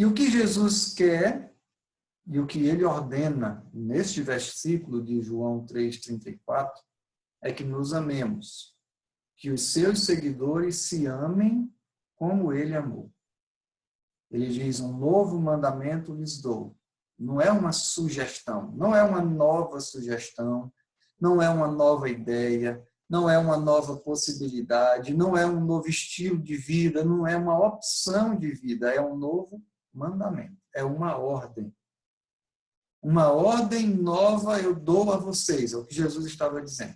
E o que Jesus quer e o que ele ordena neste versículo de João 3,34 é que nos amemos, que os seus seguidores se amem como ele amou. Ele diz, um novo mandamento lhes dou. Não é uma sugestão, não é uma nova sugestão, não é uma nova ideia, não é uma nova possibilidade, não é um novo estilo de vida, não é uma opção de vida, é um novo mandamento, é uma ordem. Uma ordem nova eu dou a vocês, é o que Jesus estava dizendo.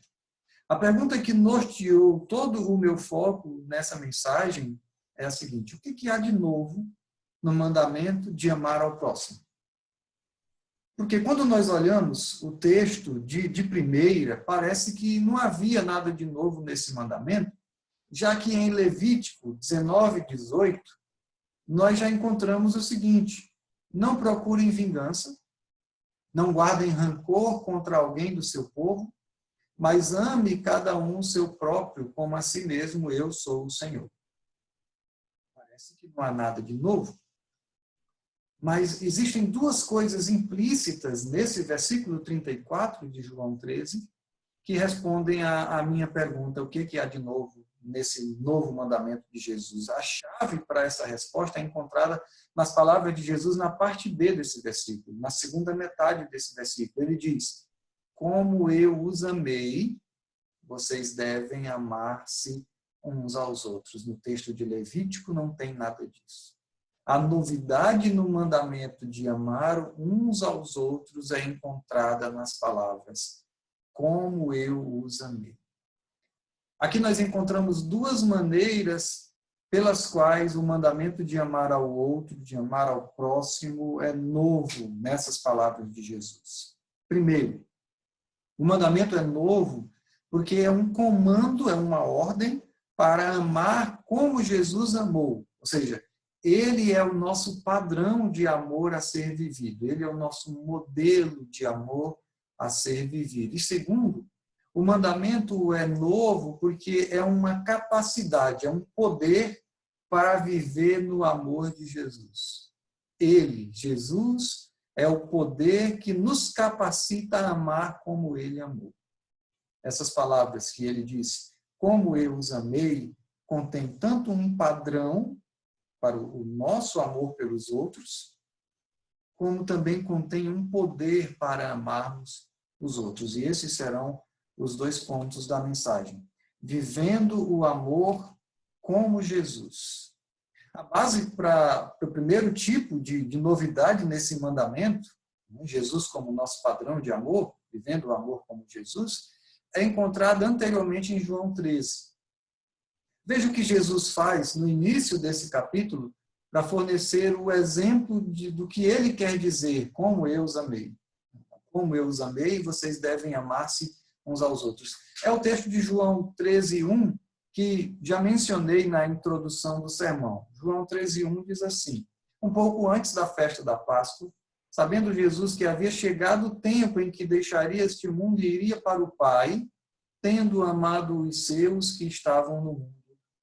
A pergunta que norteou todo o meu foco nessa mensagem é a seguinte: o que há de novo no mandamento de amar ao próximo? Porque quando nós olhamos o texto de primeira, parece que não havia nada de novo nesse mandamento, já que em Levítico 19:18, nós já encontramos o seguinte: não procurem vingança, não guardem rancor contra alguém do seu povo, mas ame cada um o seu próprio, como a si mesmo eu sou o Senhor. Parece que não há nada de novo. Mas existem duas coisas implícitas nesse versículo 34 de João 13 que respondem à minha pergunta: o que há de novo nesse novo mandamento de Jesus? A chave para essa resposta é encontrada nas palavras de Jesus na parte B desse versículo, na segunda metade desse versículo. Ele diz: como eu os amei, vocês devem amar-se uns aos outros. No texto de Levítico não tem nada disso. A novidade no mandamento de amar uns aos outros é encontrada nas palavras: como eu os amei. Aqui nós encontramos duas maneiras pelas quais o mandamento de amar ao outro, de amar ao próximo, é novo nessas palavras de Jesus. Primeiro, o mandamento é novo porque é um comando, é uma ordem para amar como Jesus amou. Ou seja, ele é o nosso padrão de amor a ser vivido. Ele é o nosso modelo de amor a ser vivido. E segundo, o mandamento é novo porque é uma capacidade, é um poder para viver no amor de Jesus. Ele, Jesus, é o poder que nos capacita a amar como ele amou. Essas palavras que ele diz, como eu os amei, contém tanto um padrão para o nosso amor pelos outros, como também contém um poder para amarmos os outros. E esses serão os dois pontos da mensagem. Vivendo o amor como Jesus. A base para o primeiro tipo de novidade nesse mandamento, Jesus como nosso padrão de amor, vivendo o amor como Jesus, é encontrada anteriormente em João 13. Veja o que Jesus faz no início desse capítulo para fornecer o exemplo do que ele quer dizer, como eu os amei. Como eu os amei, vocês devem amar-se uns aos outros. É o texto de João 13:1, que já mencionei na introdução do sermão. João 13:1 diz assim: um pouco antes da festa da Páscoa, sabendo Jesus que havia chegado o tempo em que deixaria este mundo e iria para o Pai, tendo amado os seus que estavam no mundo,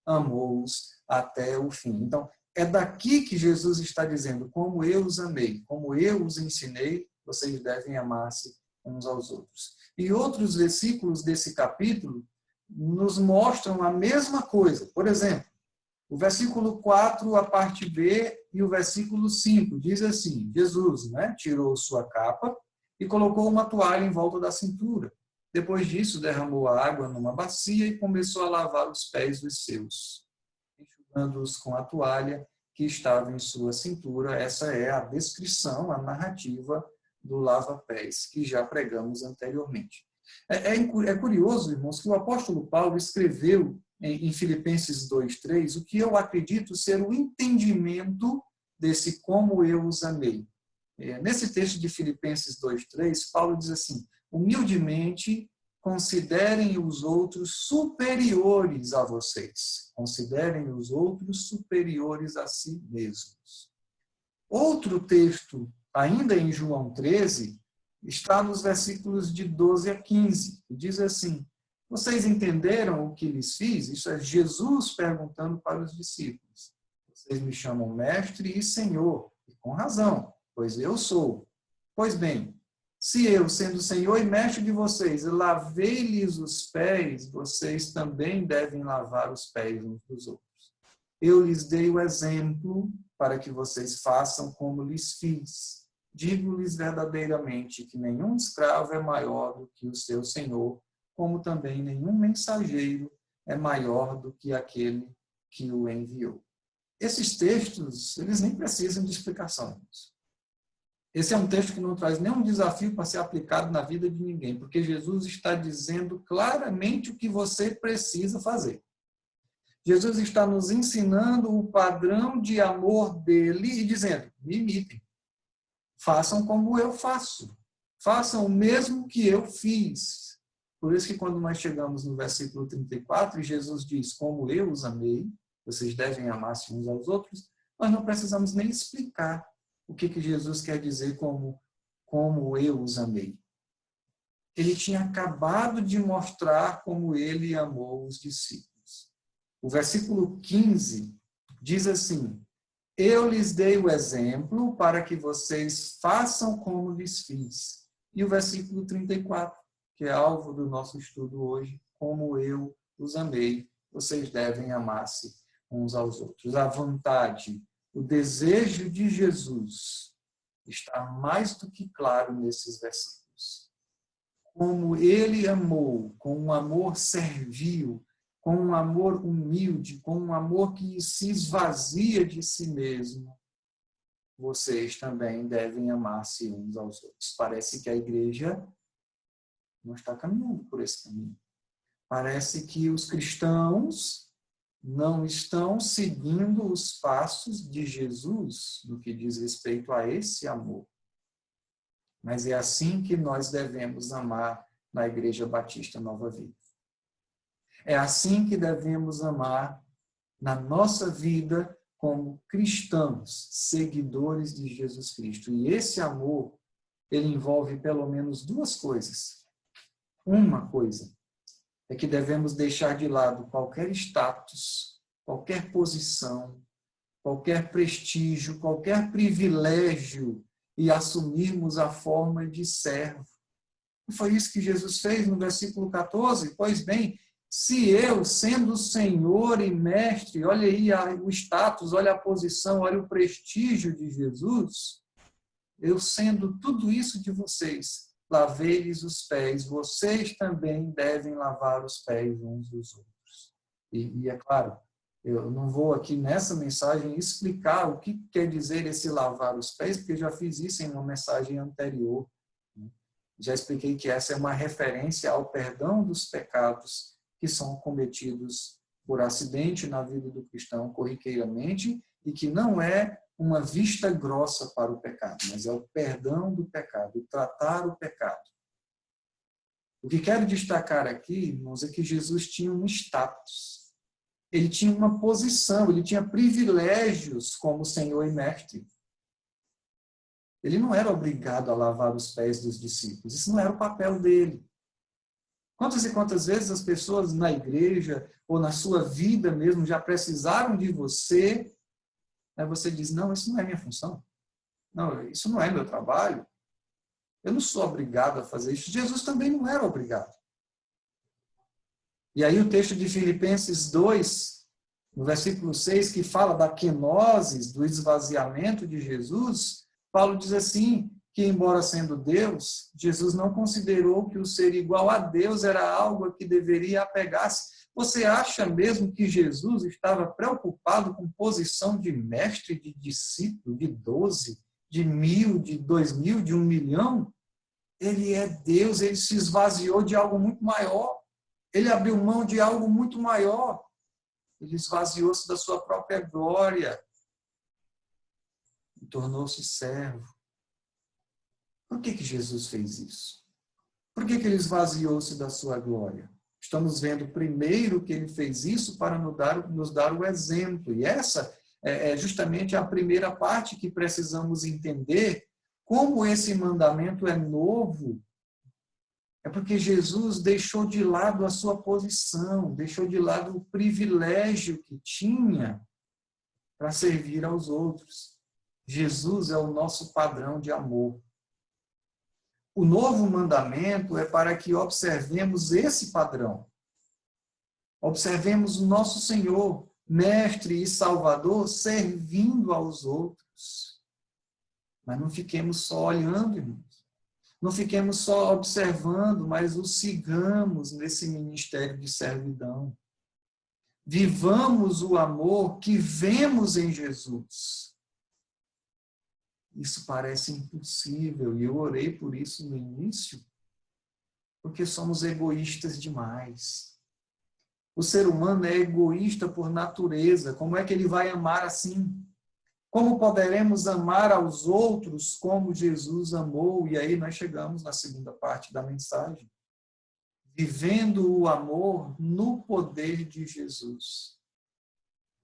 amou-os até o fim. Então, é daqui que Jesus está dizendo: como eu os amei, como eu os ensinei, vocês devem amar-se uns aos outros. E outros versículos desse capítulo nos mostram a mesma coisa. Por exemplo, o versículo 4, a parte B, e o versículo 5, diz assim: Jesus, tirou sua capa e colocou uma toalha em volta da cintura. Depois disso, derramou a água numa bacia e começou a lavar os pés dos seus, enxugando-os com a toalha que estava em sua cintura. Essa é a descrição, a narrativa do lava-pés, que já pregamos anteriormente. É curioso, irmãos, que o apóstolo Paulo escreveu em Filipenses 2:3 o que eu acredito ser o entendimento desse como eu os amei. Nesse texto de Filipenses 2:3, Paulo diz assim: humildemente considerem os outros superiores a vocês. Considerem os outros superiores a si mesmos. Outro texto, ainda em João 13, está nos versículos de 12 a 15, que diz assim: vocês entenderam o que lhes fiz? Isso é Jesus perguntando para os discípulos. Vocês me chamam mestre e senhor, e Com razão, pois eu sou. Pois bem, se eu, sendo Senhor e Mestre de vocês, lavei-lhes os pés, vocês também devem lavar os pés uns dos outros. Eu lhes dei o exemplo para que vocês façam como lhes fiz. Digo-lhes verdadeiramente que nenhum escravo é maior do que o seu senhor, como também nenhum mensageiro é maior do que aquele que o enviou. Esses textos, eles nem precisam de explicação. Esse é um texto que não traz nenhum desafio para ser aplicado na vida de ninguém, porque Jesus está dizendo claramente o que você precisa fazer. Jesus está nos ensinando o padrão de amor dele e dizendo, me imitem. Façam como eu faço. Façam o mesmo que eu fiz. Por isso que quando nós chegamos no versículo 34, e Jesus diz, como eu os amei, vocês devem amar-se uns aos outros, nós não precisamos nem explicar o que Jesus quer dizer como eu os amei. Ele tinha acabado de mostrar como ele amou os discípulos. O versículo 15 diz assim, eu lhes dei o exemplo para que vocês façam como lhes fiz. E o versículo 34, que é alvo do nosso estudo hoje, como eu os amei, vocês devem amar-se uns aos outros. A vontade, o desejo de Jesus está mais do que claro nesses versículos. Como ele amou, com um amor servil, com um amor humilde, com um amor que se esvazia de si mesmo, vocês também devem amar-se uns aos outros. Parece que a igreja não está caminhando por esse caminho. Parece que os cristãos não estão seguindo os passos de Jesus no que diz respeito a esse amor. Mas é assim que nós devemos amar na Igreja Batista Nova Vida. É assim que devemos amar na nossa vida como cristãos, seguidores de Jesus Cristo. E esse amor, ele envolve pelo menos duas coisas. Uma coisa é que devemos deixar de lado qualquer status, qualquer posição, qualquer prestígio, qualquer privilégio e assumirmos a forma de servo. E foi isso que Jesus fez no versículo 14. Pois bem, se eu, sendo Senhor e Mestre, olha aí o status, olha a posição, olha o prestígio de Jesus, eu sendo tudo isso de vocês, lavei-lhes os pés, vocês também devem lavar os pés uns dos outros. E é claro, eu não vou aqui nessa mensagem explicar o que quer dizer esse lavar os pés, porque eu já fiz isso em uma mensagem anterior. Já expliquei que essa é uma referência ao perdão dos pecados que são cometidos por acidente na vida do cristão corriqueiramente e que não é uma vista grossa para o pecado, mas é o perdão do pecado, o tratar o pecado. O que quero destacar aqui, irmãos, é que Jesus tinha um status. Ele tinha uma posição, ele tinha privilégios como Senhor e Mestre. Ele não era obrigado a lavar os pés dos discípulos, isso não era o papel dele. Quantas e quantas vezes as pessoas na igreja ou na sua vida mesmo já precisaram de você, aí você diz, não, isso não é minha função. Não, isso não é meu trabalho. Eu não sou obrigado a fazer isso. Jesus também não era obrigado. E aí o texto de Filipenses 2, no versículo 6, que fala da kenosis, do esvaziamento de Jesus, Paulo diz assim, que embora sendo Deus, Jesus não considerou que o ser igual a Deus era algo a que deveria apegar-se. Você acha mesmo que Jesus estava preocupado com posição de mestre, de discípulo, de 12, de 1000, de 2000, de 1 milhão? Ele é Deus, ele se esvaziou de algo muito maior. Ele abriu mão de algo muito maior. Ele esvaziou-se da sua própria glória e tornou-se servo. Por que Jesus fez isso? Por que ele esvaziou-se da sua glória? Estamos vendo primeiro que ele fez isso para nos dar o exemplo. E essa é justamente a primeira parte que precisamos entender. Como esse mandamento é novo, é porque Jesus deixou de lado a sua posição, deixou de lado o privilégio que tinha para servir aos outros. Jesus é o nosso padrão de amor. O novo mandamento é para que observemos esse padrão. Observemos o nosso Senhor, Mestre e Salvador, servindo aos outros. Mas não fiquemos só olhando, irmãos. Não fiquemos só observando, mas o sigamos nesse ministério de servidão. Vivamos o amor que vemos em Jesus. Isso parece impossível, e eu orei por isso no início, porque somos egoístas demais. O ser humano é egoísta por natureza. Como é que ele vai amar assim? Como poderemos amar aos outros como Jesus amou? E aí nós chegamos na segunda parte da mensagem. Vivendo o amor no poder de Jesus.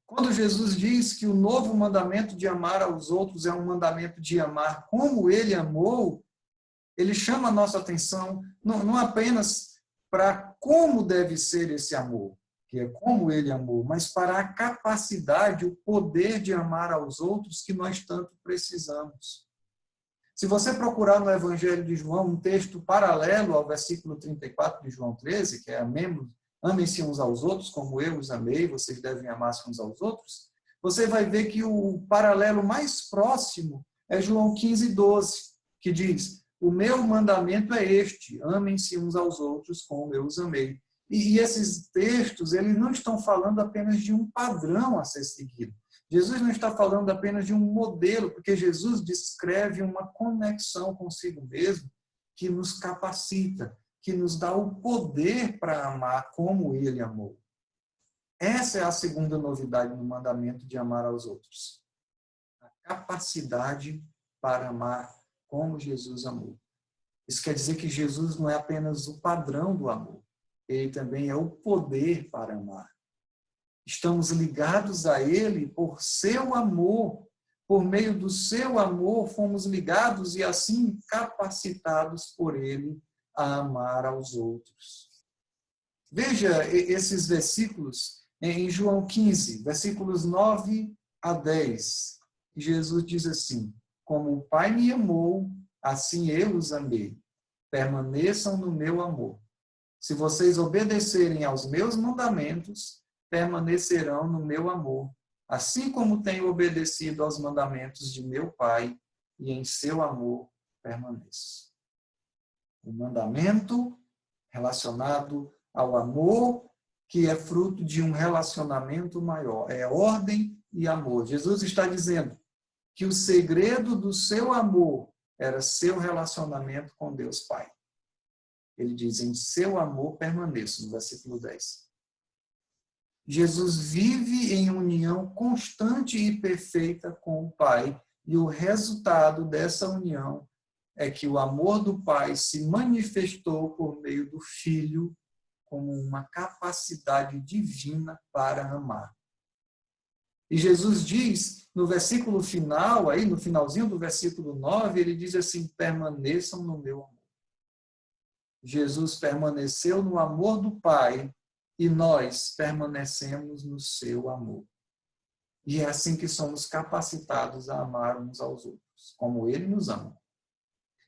Quando Jesus diz que o novo mandamento de amar aos outros é um mandamento de amar como ele amou, ele chama a nossa atenção não apenas para como deve ser esse amor, que é como ele amou, mas para a capacidade, o poder de amar aos outros que nós tanto precisamos. Se você procurar no Evangelho de João um texto paralelo ao versículo 34 de João 13, que é amem-se uns aos outros como eu os amei, vocês devem amar-se uns aos outros, você vai ver que o paralelo mais próximo é João 15, 12, que diz: o meu mandamento é este, amem-se uns aos outros como eu os amei. E esses textos, eles não estão falando apenas de um padrão a ser seguido. Jesus não está falando apenas de um modelo, porque Jesus descreve uma conexão consigo mesmo que nos capacita, que nos dá o poder para amar como ele amou. Essa é a segunda novidade no mandamento de amar aos outros. A capacidade para amar como Jesus amou. Isso quer dizer que Jesus não é apenas o padrão do amor, ele também é o poder para amar. Estamos ligados a ele por seu amor. Por meio do seu amor, fomos ligados e assim capacitados por ele a amar aos outros. Veja esses versículos em João 15, versículos 9 a 10. Jesus diz assim: como o Pai me amou, assim eu os amei. Permaneçam no meu amor. Se vocês obedecerem aos meus mandamentos, permanecerão no meu amor, assim como tenho obedecido aos mandamentos de meu Pai, e em seu amor permaneço. O mandamento relacionado ao amor, que é fruto de um relacionamento maior. É ordem e amor. Jesus está dizendo que o segredo do seu amor era seu relacionamento com Deus Pai. Ele diz: em seu amor permaneço, no versículo 10. Jesus vive em união constante e perfeita com o Pai, e o resultado dessa união é que o amor do Pai se manifestou por meio do Filho como uma capacidade divina para amar. E Jesus diz, no versículo final, aí no finalzinho do versículo 9, ele diz assim: permaneçam no meu amor. Jesus permaneceu no amor do Pai e nós permanecemos no seu amor. E é assim que somos capacitados a amar uns aos outros, como ele nos ama.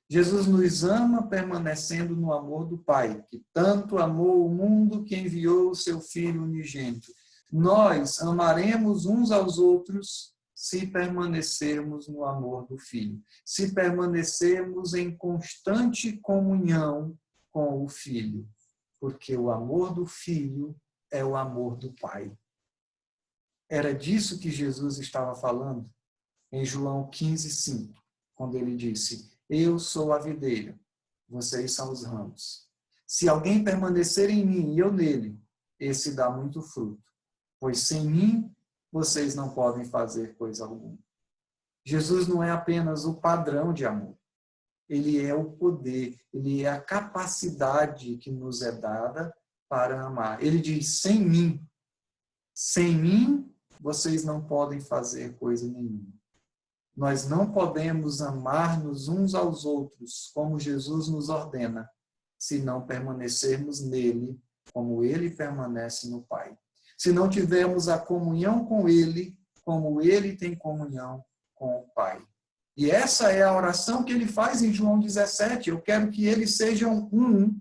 Jesus nos ama permanecendo no amor do Pai, que tanto amou o mundo que enviou o seu Filho unigênito. Nós amaremos uns aos outros se permanecermos no amor do Filho, se permanecermos em constante comunhão com o Filho, porque o amor do Filho é o amor do Pai. Era disso que Jesus estava falando em João 15, 5, quando ele disse: eu sou a videira, vocês são os ramos. Se alguém permanecer em mim e eu nele, esse dá muito fruto, pois sem mim vocês não podem fazer coisa alguma. Jesus não é apenas o padrão de amor, ele é o poder, ele é a capacidade que nos é dada para amar. Ele diz: sem mim vocês não podem fazer coisa nenhuma. Nós não podemos amar-nos uns aos outros como Jesus nos ordena, se não permanecermos nele como ele permanece no Pai. Se não tivermos a comunhão com ele, como ele tem comunhão com o Pai. E essa é a oração que ele faz em João 17. Eu quero que eles sejam um,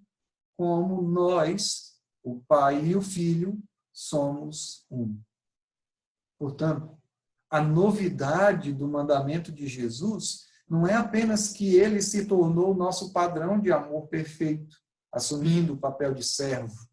como nós, o Pai e o Filho, somos um. Portanto, a novidade do mandamento de Jesus não é apenas que ele se tornou o nosso padrão de amor perfeito, assumindo o papel de servo,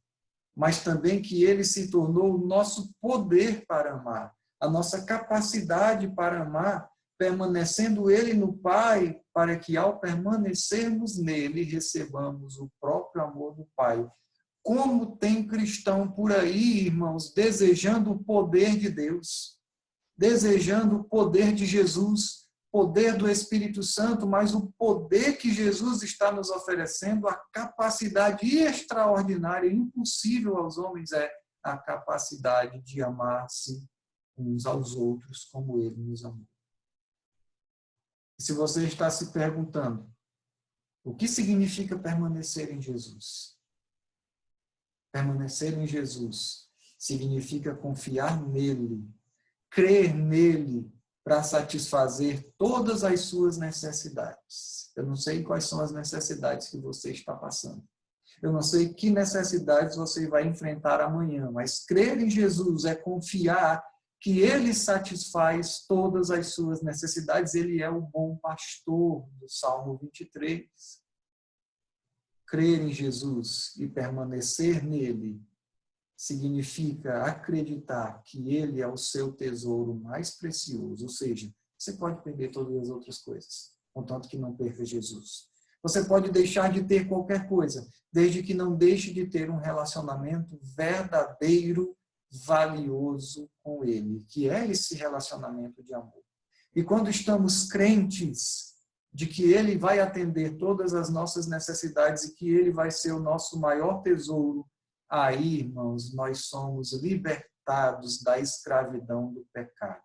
mas também que ele se tornou o nosso poder para amar, a nossa capacidade para amar, permanecendo ele no Pai, para que ao permanecermos nele, recebamos o próprio amor do Pai. Como tem cristão por aí, irmãos, desejando o poder de Deus, desejando o poder de Jesus, poder do Espírito Santo, mas o poder que Jesus está nos oferecendo, a capacidade extraordinária, impossível aos homens, é a capacidade de amar-se uns aos outros como ele nos amou. E se você está se perguntando, o que significa permanecer em Jesus? Permanecer em Jesus significa confiar nele, crer nele para satisfazer todas as suas necessidades. Eu não sei quais são as necessidades que você está passando. Eu não sei que necessidades você vai enfrentar amanhã, mas crer em Jesus é confiar que ele satisfaz todas as suas necessidades. Ele é o bom pastor do Salmo 23. Crer em Jesus e permanecer nele significa acreditar que ele é o seu tesouro mais precioso, ou seja, você pode perder todas as outras coisas, contanto que não perca Jesus. Você pode deixar de ter qualquer coisa, desde que não deixe de ter um relacionamento verdadeiro, valioso com ele, que é esse relacionamento de amor. E quando estamos crentes de que ele vai atender todas as nossas necessidades e que ele vai ser o nosso maior tesouro, aí, irmãos, nós somos libertados da escravidão do pecado.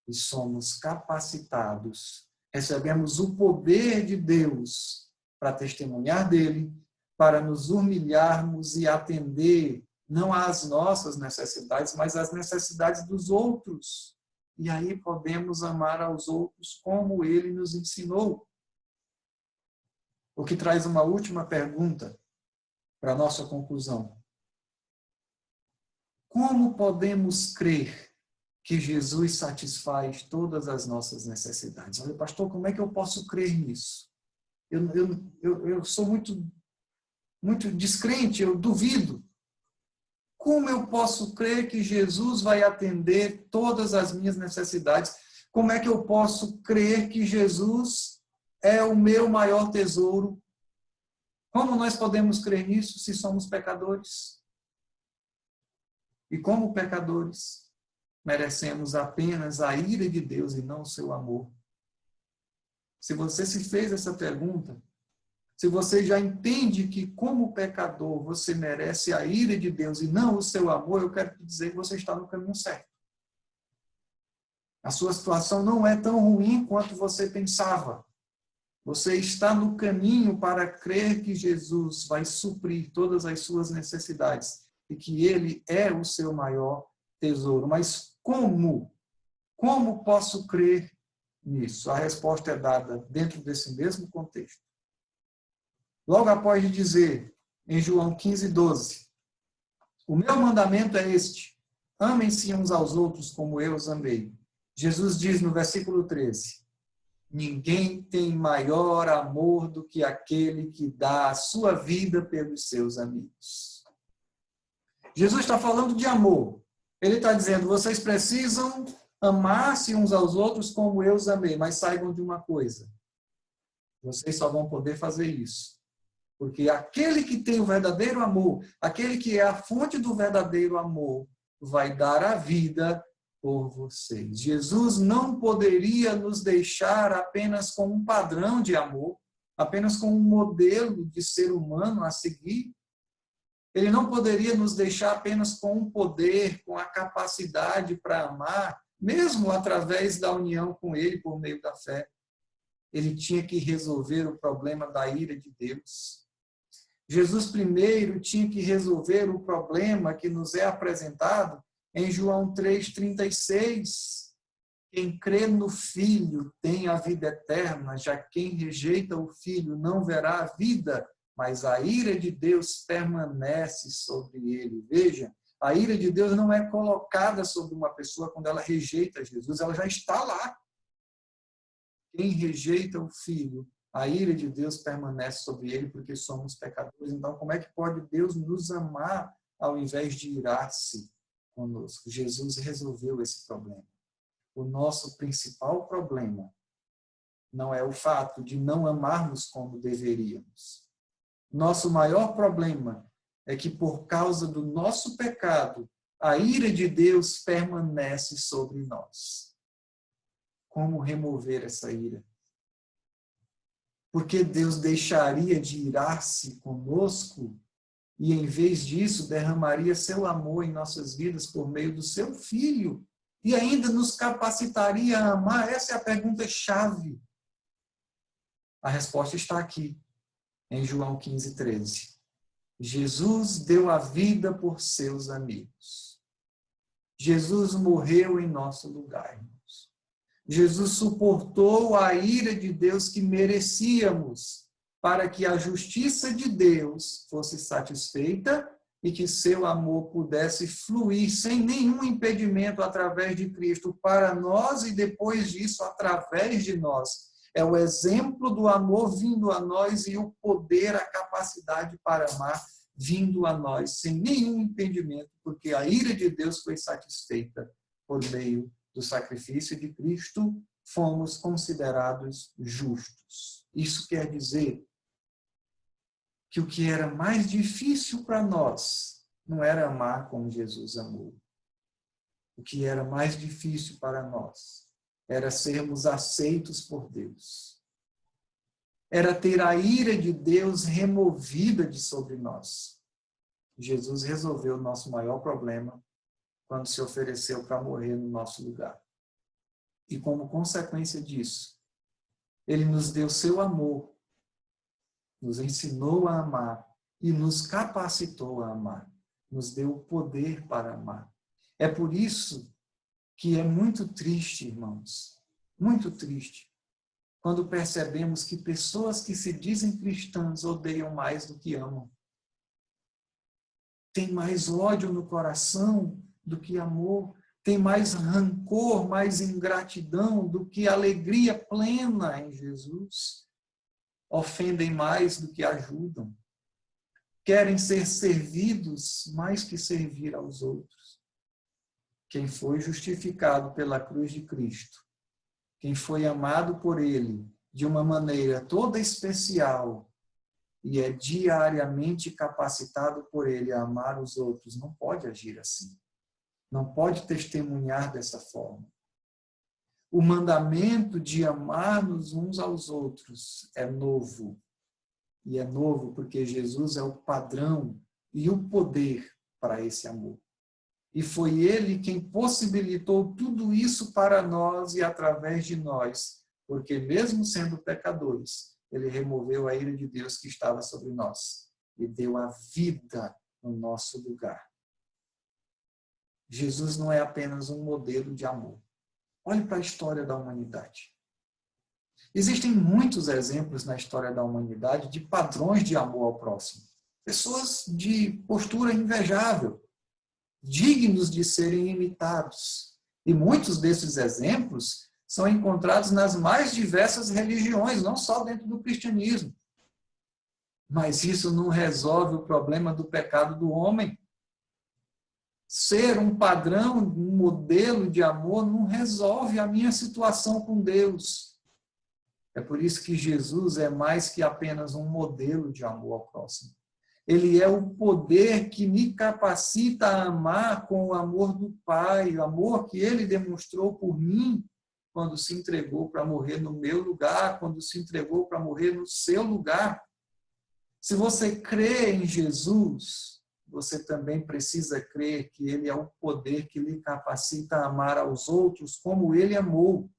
E somos capacitados, recebemos o poder de Deus para testemunhar dele, para nos humilharmos e atender não às nossas necessidades, mas às necessidades dos outros. E aí podemos amar aos outros como ele nos ensinou. O que traz uma última pergunta para a nossa conclusão. Como podemos crer que Jesus satisfaz todas as nossas necessidades? Olha, pastor, como é que eu posso crer nisso? Eu sou muito descrente, eu duvido. Como eu posso crer que Jesus vai atender todas as minhas necessidades? Como é que eu posso crer que Jesus é o meu maior tesouro? Como nós podemos crer nisso se somos pecadores? E como pecadores, merecemos apenas a ira de Deus e não o seu amor. Se você se fez essa pergunta, se você já entende que como pecador você merece a ira de Deus e não o seu amor, eu quero te dizer que você está no caminho certo. A sua situação não é tão ruim quanto você pensava. Você está no caminho para crer que Jesus vai suprir todas as suas necessidades e que ele é o seu maior tesouro. Mas como? Como posso crer nisso? A resposta é dada dentro desse mesmo contexto. Logo após de dizer, em João 15:12, o meu mandamento é este, amem-se uns aos outros como eu os amei. Jesus diz no versículo 13, ninguém tem maior amor do que aquele que dá a sua vida pelos seus amigos. Jesus está falando de amor. Ele está dizendo, vocês precisam amar-se uns aos outros como eu os amei, mas saibam de uma coisa, vocês só vão poder fazer isso porque aquele que tem o verdadeiro amor, aquele que é a fonte do verdadeiro amor, vai dar a vida por vocês. Jesus não poderia nos deixar apenas com um padrão de amor, apenas com um modelo de ser humano a seguir. Ele não poderia nos deixar apenas com um poder, com a capacidade para amar, mesmo através da união com ele por meio da fé. Ele tinha que resolver o problema da ira de Deus. Jesus primeiro tinha que resolver o problema que nos é apresentado em João 3,36, Quem crê no Filho tem a vida eterna, já quem rejeita o Filho não verá a vida, mas a ira de Deus permanece sobre ele. Veja, a ira de Deus não é colocada sobre uma pessoa quando ela rejeita Jesus, ela já está lá. Quem rejeita o Filho, a ira de Deus permanece sobre ele porque somos pecadores. Então, como é que pode Deus nos amar ao invés de irar-se conosco? Jesus resolveu esse problema. O nosso principal problema não é o fato de não amarmos como deveríamos. Nosso maior problema é que, por causa do nosso pecado, a ira de Deus permanece sobre nós. Como remover essa ira? Porque Deus deixaria de irar-se conosco e, em vez disso, derramaria seu amor em nossas vidas por meio do seu Filho e ainda nos capacitaria a amar? Essa é a pergunta-chave. A resposta está aqui, em João 15:13. Jesus deu a vida por seus amigos. Jesus morreu em nosso lugar, irmãos. Jesus suportou a ira de Deus que merecíamos, para que a justiça de Deus fosse satisfeita e que seu amor pudesse fluir sem nenhum impedimento através de Cristo para nós e depois disso através de nós. É o exemplo do amor vindo a nós e o poder, a capacidade para amar vindo a nós sem nenhum impedimento, porque a ira de Deus foi satisfeita por meio do sacrifício de Cristo, fomos considerados justos. Isso quer dizer que o que era mais difícil para nós não era amar como Jesus amou. O que era mais difícil para nós era sermos aceitos por Deus. Era ter a ira de Deus removida de sobre nós. Jesus resolveu o nosso maior problema quando se ofereceu para morrer no nosso lugar. E como consequência disso, ele nos deu seu amor, nos ensinou a amar e nos capacitou a amar. Nos deu o poder para amar. É por isso que é muito triste, irmãos, muito triste, quando percebemos que pessoas que se dizem cristãs odeiam mais do que amam. Tem mais ódio no coração do que amor. Tem mais rancor, mais ingratidão do que alegria plena em Jesus. Ofendem mais do que ajudam. Querem ser servidos mais que servir aos outros. Quem foi justificado pela cruz de Cristo, quem foi amado por Ele de uma maneira toda especial e é diariamente capacitado por Ele a amar os outros, não pode agir assim. Não pode testemunhar dessa forma. O mandamento de amar-nos uns aos outros é novo. E é novo porque Jesus é o padrão e o poder para esse amor. E foi Ele quem possibilitou tudo isso para nós e através de nós, porque mesmo sendo pecadores, Ele removeu a ira de Deus que estava sobre nós e deu a vida no nosso lugar. Jesus não é apenas um modelo de amor. Olhe para a história da humanidade. Existem muitos exemplos na história da humanidade de padrões de amor ao próximo. Pessoas de postura invejável, dignos de serem imitados. E muitos desses exemplos são encontrados nas mais diversas religiões, não só dentro do cristianismo. Mas isso não resolve o problema do pecado do homem. Ser um padrão, um modelo de amor não resolve a minha situação com Deus. É por isso que Jesus é mais que apenas um modelo de amor ao próximo. Ele é o poder que me capacita a amar com o amor do Pai, o amor que Ele demonstrou por mim quando se entregou para morrer no meu lugar, quando se entregou para morrer no seu lugar. Se você crê em Jesus, você também precisa crer que Ele é o poder que lhe capacita a amar aos outros como Ele amou.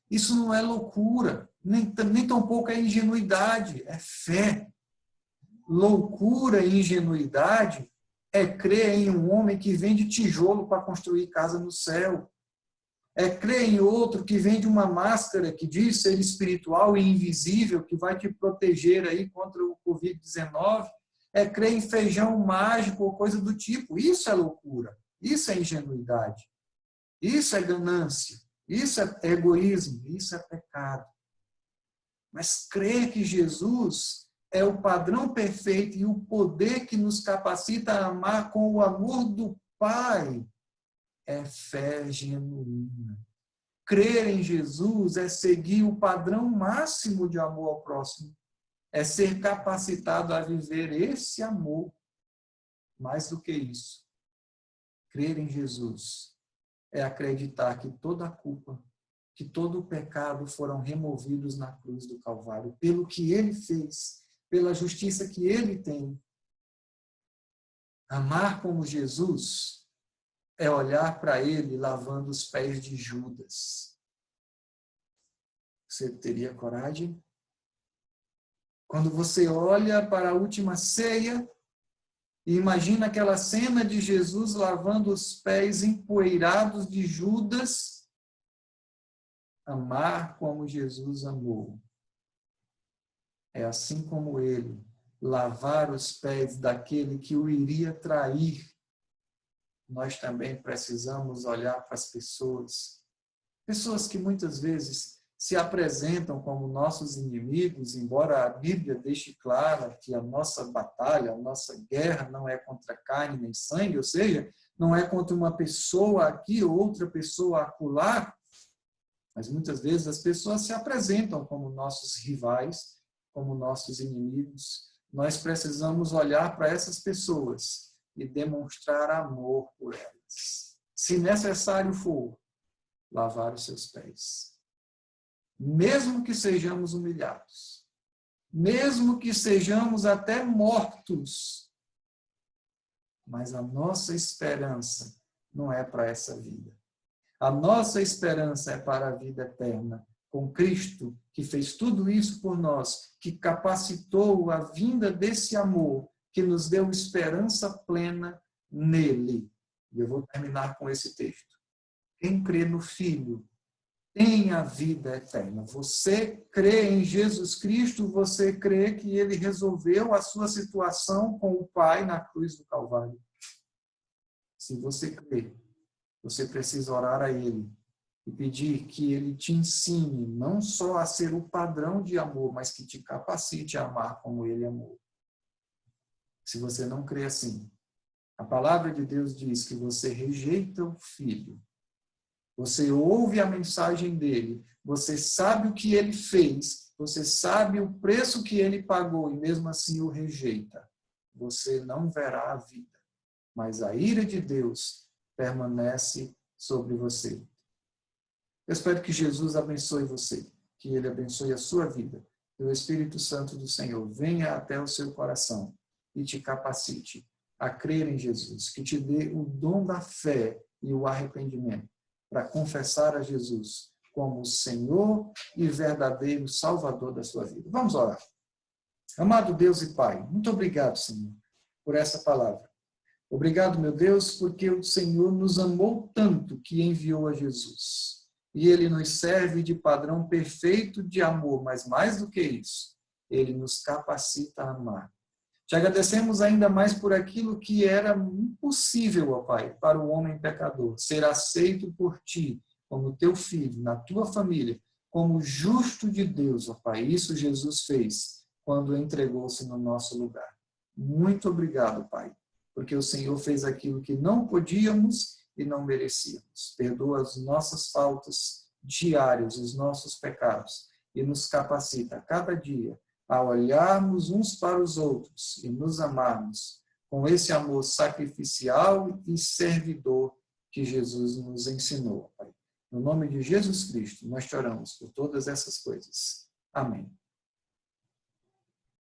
Isso não é loucura, nem tampouco é ingenuidade, é fé. Loucura e ingenuidade é crer em um homem que vende tijolo para construir casa no céu. É crer em outro que vende uma máscara que diz ser espiritual e invisível, que vai te proteger aí contra o Covid-19. É crer em feijão mágico ou coisa do tipo. Isso é loucura. Isso é ingenuidade. Isso é ganância. Isso é egoísmo. Isso é pecado. Mas crer que Jesus é o padrão perfeito e o poder que nos capacita a amar com o amor do Pai é fé genuína. Crer em Jesus é seguir o padrão máximo de amor ao próximo. É ser capacitado a viver esse amor. Mais do que isso, crer em Jesus é acreditar que toda a culpa, que todo o pecado foram removidos na cruz do Calvário, pelo que ele fez, pela justiça que ele tem. Amar como Jesus é olhar para ele lavando os pés de Judas. Você teria coragem? Quando você olha para a última ceia e imagina aquela cena de Jesus lavando os pés empoeirados de Judas, amar como Jesus amou. É assim como ele, lavar os pés daquele que o iria trair. Nós também precisamos olhar para as pessoas que muitas vezes se apresentam como nossos inimigos, embora a Bíblia deixe clara que a nossa batalha, a nossa guerra não é contra carne nem sangue, ou seja, não é contra uma pessoa aqui ou outra pessoa acolá, mas muitas vezes as pessoas se apresentam como nossos rivais, como nossos inimigos. Nós precisamos olhar para essas pessoas e demonstrar amor por elas. Se necessário for, lavar os seus pés. Mesmo que sejamos humilhados, mesmo que sejamos até mortos, mas a nossa esperança não é para essa vida. A nossa esperança é para a vida eterna, com Cristo, que fez tudo isso por nós, que capacitou a vinda desse amor, que nos deu esperança plena nele. E eu vou terminar com esse texto. Quem crê no Filho tem a vida eterna. Você crê em Jesus Cristo, você crê que ele resolveu a sua situação com o Pai na cruz do Calvário. Se você crê, você precisa orar a ele e pedir que ele te ensine não só a ser o padrão de amor, mas que te capacite a amar como ele amou. Se você não crê assim, a palavra de Deus diz que você rejeita o Filho. Você ouve a mensagem dele, você sabe o que ele fez, você sabe o preço que ele pagou e mesmo assim o rejeita. Você não verá a vida, mas a ira de Deus permanece sobre você. Eu espero que Jesus abençoe você, que ele abençoe a sua vida. Que o Espírito Santo do Senhor venha até o seu coração e te capacite a crer em Jesus, que te dê o dom da fé e o arrependimento para confessar a Jesus como o Senhor e verdadeiro Salvador da sua vida. Vamos orar. Amado Deus e Pai, muito obrigado, Senhor, por essa palavra. Obrigado, meu Deus, porque o Senhor nos amou tanto que enviou a Jesus. E ele nos serve de padrão perfeito de amor, mas mais do que isso, ele nos capacita a amar. Te agradecemos ainda mais por aquilo que era impossível, ó Pai, para o homem pecador, ser aceito por Ti, como Teu Filho, na Tua família, como justo de Deus, ó Pai. Isso Jesus fez quando entregou-se no nosso lugar. Muito obrigado, Pai, porque o Senhor fez aquilo que não podíamos e não merecíamos. Perdoa as nossas faltas diárias, os nossos pecados, e nos capacita a cada dia a olharmos uns para os outros e nos amarmos com esse amor sacrificial e servidor que Jesus nos ensinou, Pai. No nome de Jesus Cristo, nós te oramos por todas essas coisas. Amém.